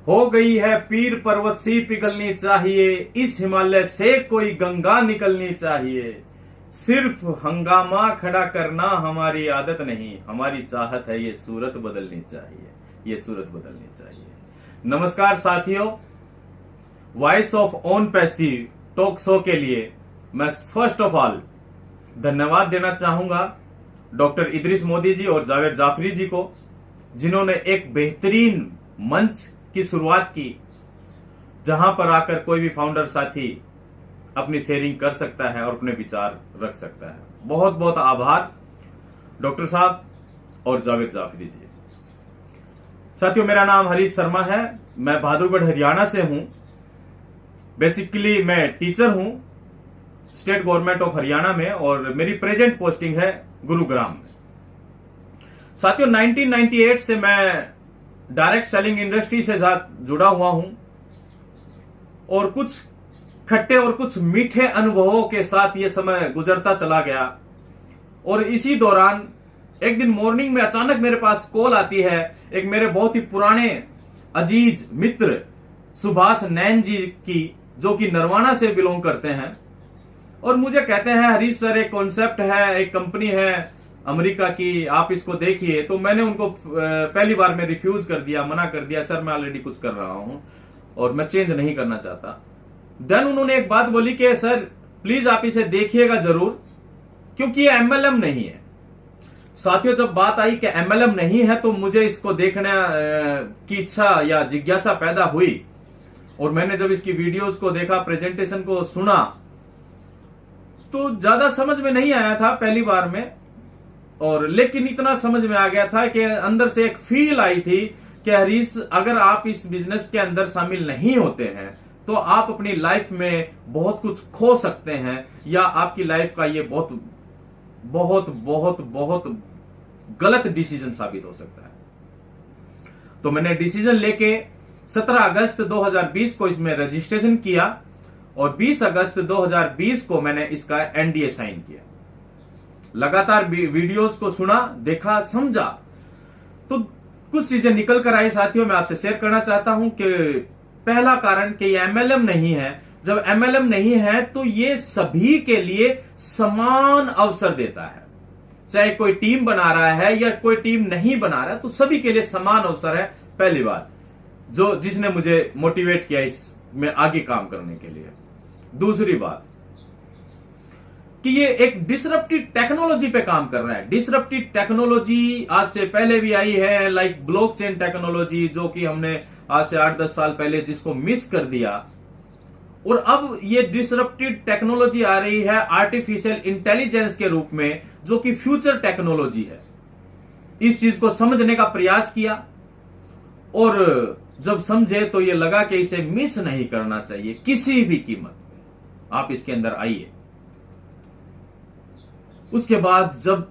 हो गई है पीर पर्वत सी पिघलनी चाहिए, इस हिमालय से कोई गंगा निकलनी चाहिए। सिर्फ हंगामा खड़ा करना हमारी आदत नहीं, हमारी चाहत है ये सूरत बदलनी चाहिए, ये सूरत बदलनी चाहिए। नमस्कार साथियों, voice of own passive talk show के लिए मैं फर्स्ट ऑफ ऑल धन्यवाद देना चाहूंगा डॉक्टर इदरीस मोदी जी और जावेद जाफरी जी को, जिन्होंने एक बेहतरीन मंच की शुरुआत की जहां पर आकर कोई भी फाउंडर साथी अपनी शेयरिंग कर सकता है और अपने विचार रख सकता है। बहुत बहुत आभार डॉक्टर साहब और जावेद जाफरी जी। साथियों, मेरा नाम हरीश शर्मा है, मैं बहादुरगढ़ हरियाणा से हूं। बेसिकली मैं टीचर हूं स्टेट गवर्नमेंट ऑफ हरियाणा में और मेरी प्रेजेंट पोस्टिंग है गुरुग्राम में। साथियों, 1998 से मैं डायरेक्ट सेलिंग इंडस्ट्री से जुड़ा हुआ हूं और कुछ खट्टे और कुछ मीठे अनुभवों के साथ ये समय गुजरता चला गया। और इसी दौरान एक दिन मॉर्निंग में अचानक मेरे पास कॉल आती है एक मेरे बहुत ही पुराने अजीज मित्र सुभाष नैन जी की, जो कि नरवाना से बिलोंग करते हैं, और मुझे कहते हैं हरीश सर एक कॉन्सेप्ट है, एक कंपनी है अमेरिका की, आप इसको देखिए। तो मैंने उनको पहली बार में रिफ्यूज कर दिया, मना कर दिया, सर मैं ऑलरेडी कुछ कर रहा हूं और मैं चेंज नहीं करना चाहता। देन उन्होंने एक बात बोली कि सर प्लीज आप इसे देखिएगा जरूर, क्योंकि ये एमएलएम नहीं है। साथियों, जब बात आई कि एमएलएम नहीं है तो मुझे इसको देखने की इच्छा या जिज्ञासा पैदा हुई और मैंने जब इसकी वीडियोस को देखा, प्रेजेंटेशन को सुना, तो ज्यादा समझ में नहीं आया था पहली बार में, और लेकिन इतना समझ में आ गया था कि अंदर से एक फील आई थी कि हरीश, अगर आप इस बिजनेस के अंदर शामिल नहीं होते हैं तो आप अपनी लाइफ में बहुत कुछ खो सकते हैं, या आपकी लाइफ का ये बहुत बहुत बहुत बहुत गलत डिसीजन साबित हो सकता है। तो मैंने डिसीजन लेके 17 अगस्त 2020 को इसमें रजिस्ट्रेशन किया और 20 अगस्त 2020 को मैंने इसका एनडीए साइन किया। लगातार वीडियोस को सुना, देखा, समझा, तो कुछ चीजें निकल कर आई साथियों, मैं आपसे शेयर करना चाहता हूं कि पहला कारण कि ये एमएलएम नहीं है। जब एमएलएम नहीं है तो ये सभी के लिए समान अवसर देता है, चाहे कोई टीम बना रहा है या कोई टीम नहीं बना रहा है, तो सभी के लिए समान अवसर है। पहली बात जो जिसने मुझे मोटिवेट किया इसमें आगे काम करने के लिए। दूसरी बात कि ये एक डिसरप्टिव टेक्नोलॉजी पे काम कर रहा है। डिसरप्टिव टेक्नोलॉजी आज से पहले भी आई है, लाइक ब्लॉकचेन टेक्नोलॉजी, जो कि हमने आज से 8-10 साल पहले जिसको मिस कर दिया, और अब ये डिसरप्टिव टेक्नोलॉजी आ रही है आर्टिफिशियल इंटेलिजेंस के रूप में, जो कि फ्यूचर टेक्नोलॉजी है। इस चीज को समझने का प्रयास किया और जब समझे तो ये लगा कि इसे मिस नहीं करना चाहिए किसी भी कीमत पे। आप इसके अंदर आइए। उसके बाद जब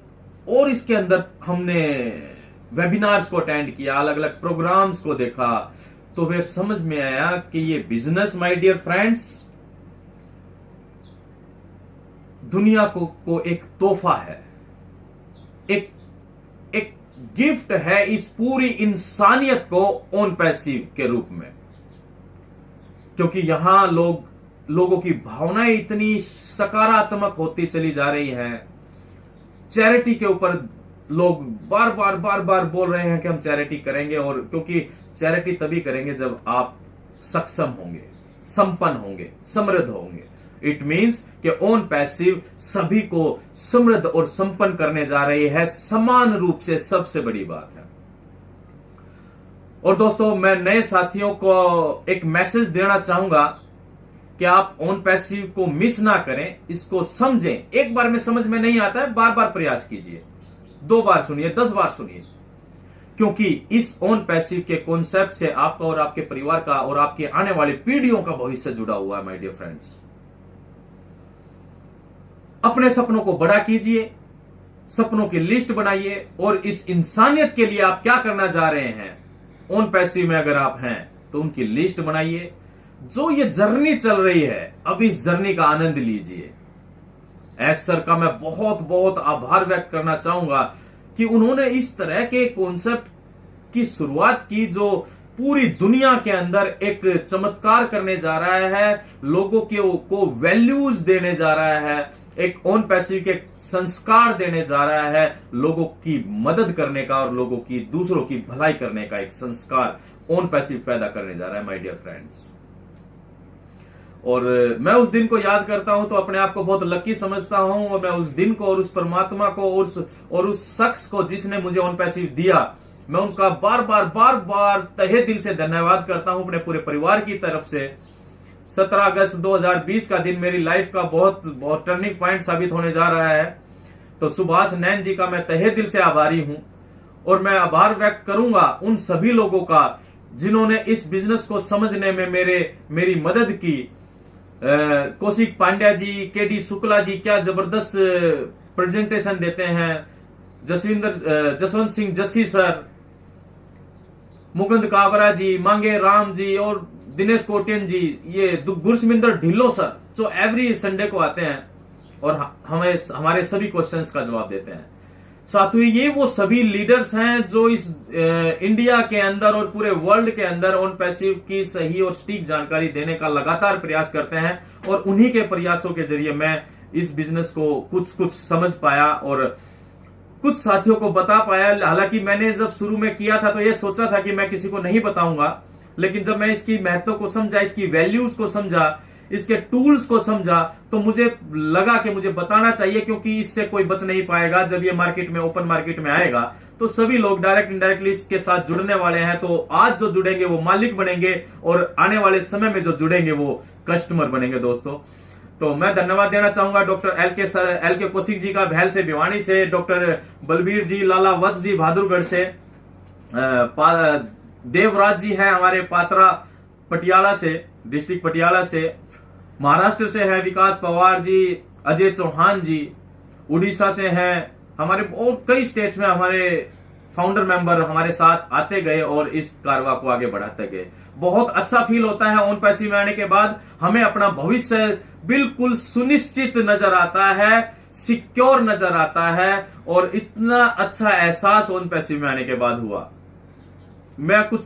और इसके अंदर हमने वेबिनार्स को अटेंड किया, अलग अलग प्रोग्राम्स को देखा, तो फिर समझ में आया कि ये बिजनेस, माय डियर फ्रेंड्स, दुनिया को एक तोहफा है, एक गिफ्ट है इस पूरी इंसानियत को ओन पैसिव के रूप में। क्योंकि यहां लोगों की भावनाएं इतनी सकारात्मक होती चली जा रही हैं। चैरिटी के ऊपर लोग बार बार बोल रहे हैं कि हम चैरिटी करेंगे, और क्योंकि चैरिटी तभी करेंगे जब आप सक्षम होंगे, संपन्न होंगे, समृद्ध होंगे। इट मींस कि ओन पैसिव सभी को समृद्ध और संपन्न करने जा रही है समान रूप से, सबसे बड़ी बात है। और दोस्तों, मैं नए साथियों को एक मैसेज देना चाहूंगा कि आप ओन पैसिव को मिस ना करें, इसको समझें। एक बार में समझ में नहीं आता है, बार बार प्रयास कीजिए, 2 बार सुनिए, 10 बार सुनिए, क्योंकि इस ओन पैसिव के कॉन्सेप्ट से आपका और आपके परिवार का और आपके आने वाली पीढ़ियों का भविष्य जुड़ा हुआ है। माय डियर फ्रेंड्स, अपने सपनों को बड़ा कीजिए, सपनों की लिस्ट बनाइए, और इस इंसानियत के लिए आप क्या करना जा रहे हैं, ओन पैसिव में अगर आप हैं तो उनकी लिस्ट बनाइए। जो ये जर्नी चल रही है, अब इस जर्नी का आनंद लीजिए। एस सर का मैं बहुत बहुत आभार व्यक्त करना चाहूंगा कि उन्होंने इस तरह के कॉन्सेप्ट की शुरुआत की जो पूरी दुनिया के अंदर एक चमत्कार करने जा रहा है, लोगों को वैल्यूज देने जा रहा है, एक ओन पैसिव के संस्कार देने जा रहा है, लोगों की मदद करने का और लोगों की दूसरों की भलाई करने का एक संस्कार ओन पैसिव पैदा करने जा रहा है माय डियर फ्रेंड्स। और मैं उस दिन को याद करता हूं तो अपने आप को बहुत लकी समझता हूं, और मैं उस दिन को और उस परमात्मा को और उस शख्स को जिसने मुझे ओन पैसिव दिया, मैं उनका बार बार तहे दिल से धन्यवाद करता हूं अपने पूरे परिवार की तरफ से। 17 अगस्त 2020 का दिन मेरी लाइफ का बहुत टर्निंग पॉइंट साबित होने जा रहा है। तो सुभाष नैन जी का मैं तहे दिल से आभारी हूं, और मैं आभार व्यक्त करूंगा उन सभी लोगों का जिन्होंने इस बिजनेस को समझने में मेरी मदद की। कौशिक पांड्या जी, केडी शुक्ला जी क्या जबरदस्त प्रेजेंटेशन देते हैं, जसवंत सिंह जस्सी सर, मुकुंद काबरा जी, मांगे राम जी और दिनेश कोटियन जी, ये गुरसमिंदर ढिल्लो सर जो एवरी संडे को आते हैं और हमारे सभी क्वेश्चंस का जवाब देते हैं। साथियों, ये वो सभी लीडर्स हैं जो इस इंडिया के अंदर और पूरे वर्ल्ड के अंदर ओन पैसिव की सही और सटीक जानकारी देने का लगातार प्रयास करते हैं, और उन्हीं के प्रयासों के जरिए मैं इस बिजनेस को कुछ समझ पाया और कुछ साथियों को बता पाया। हालांकि मैंने जब शुरू में किया था तो यह सोचा था कि मैं किसी को नहीं बताऊंगा, लेकिन जब मैं इसकी महत्व को समझा, इसकी वैल्यूज को समझा, इसके टूल्स को समझा, तो मुझे लगा कि मुझे बताना चाहिए, क्योंकि इससे कोई बच नहीं पाएगा। जब ये मार्केट में, ओपन मार्केट में आएगा तो सभी लोग डायरेक्ट इनडायरेक्टली इसके साथ जुड़ने वाले हैं। तो आज जो जुड़ेंगे वो मालिक बनेंगे, और आने वाले समय में जो जुड़ेंगे वो कस्टमर बनेंगे दोस्तों। तो मैं धन्यवाद देना चाहूंगा डॉक्टर एल के कौशिक जी का भैल से, भिवानी से, डॉक्टर बलबीर जी, लाला वत्स जी बहादुरगढ़ से, देवराज जी हैं हमारे पात्रा पटियाला से, डिस्ट्रिक्ट पटियाला से, महाराष्ट्र से है विकास पवार जी, अजय चौहान जी, उड़ीसा से हैं, हमारे और कई स्टेट्स में हमारे फाउंडर मेंबर हमारे साथ आते गए और इस कारवा को आगे बढ़ाते गए। बहुत अच्छा फील होता है ओन पैसिव में आने के बाद। हमें अपना भविष्य बिल्कुल सुनिश्चित नजर आता है, सिक्योर नजर आता है, और इतना अच्छा एहसास ओन पैसिव में आने के बाद हुआ। मैं कुछ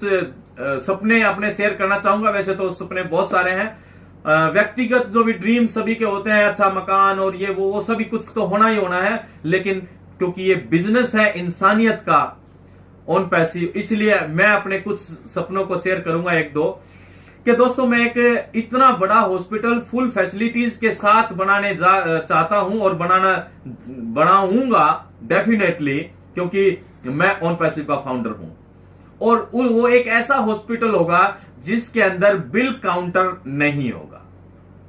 सपने अपने शेयर करना चाहूंगा। वैसे तो सपने बहुत सारे हैं, व्यक्तिगत जो भी ड्रीम सभी के होते हैं, अच्छा मकान और ये वो सभी कुछ तो होना ही होना है, लेकिन क्योंकि ये बिजनेस है इंसानियत का ओन पैसिव, इसलिए मैं अपने कुछ सपनों को शेयर करूंगा एक दो। कि दोस्तों, मैं एक इतना बड़ा हॉस्पिटल फुल फैसिलिटीज के साथ बनाने चाहता हूं, और बनाऊंगा डेफिनेटली, क्योंकि मैं ओन पैसिव का फाउंडर हूं। और वो एक ऐसा हॉस्पिटल होगा जिसके अंदर बिल काउंटर नहीं होगा,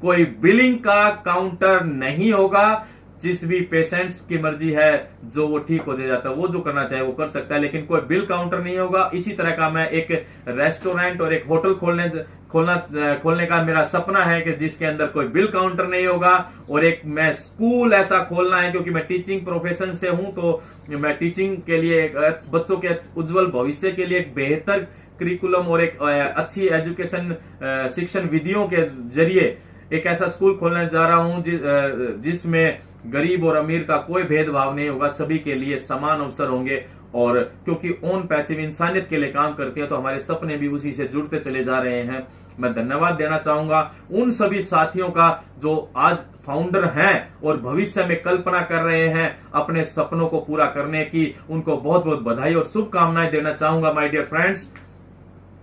कोई बिलिंग का काउंटर नहीं होगा। जिस भी पेशेंट्स की मर्जी है, जो वो ठीक हो जाता है, वो जो करना चाहे वो कर सकता है, लेकिन कोई बिल काउंटर नहीं होगा। इसी तरह का मैं एक रेस्टोरेंट और एक होटल खोलने का मेरा सपना है कि जिसके अंदर कोई बिल काउंटर नहीं होगा। और एक मैं स्कूल ऐसा खोलना है, क्योंकि मैं टीचिंग प्रोफेशन से हूं, तो मैं टीचिंग के लिए, बच्चों के उज्जवल भविष्य के लिए एक बेहतर करिकुलम और एक अच्छी एजुकेशन शिक्षण विधियों के जरिए एक ऐसा स्कूल खोलने जा रहा हूं जिसमें गरीब और अमीर का कोई भेदभाव नहीं होगा, सभी के लिए समान अवसर होंगे। और क्योंकि ओन पैसिव इंसानियत के लिए काम करते हैं, तो हमारे सपने भी उसी से जुड़ते चले जा रहे हैं। मैं धन्यवाद देना चाहूंगा उन सभी साथियों का जो आज फाउंडर हैं और भविष्य में कल्पना कर रहे हैं अपने सपनों को पूरा करने की। उनको बहुत बहुत बधाई और शुभकामनाएं देना चाहूंगा माय डियर फ्रेंड्स।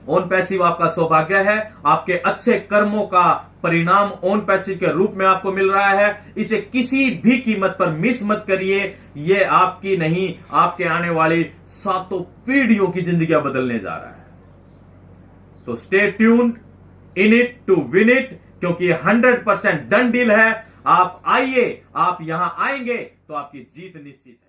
ओन पैसिव आपका सौभाग्य है, आपके अच्छे कर्मों का परिणाम ओन पैसिव के रूप में आपको मिल रहा है। इसे किसी भी कीमत पर मिस मत करिए। ये आपकी नहीं, आपके आने वाली 7 पीढ़ियों की जिंदगियां बदलने जा रहा है। तो stay tuned, in it to win it, क्योंकि 100% डन डील है। आप आइए, आप यहां आएंगे तो आपकी जीत निश्चित है।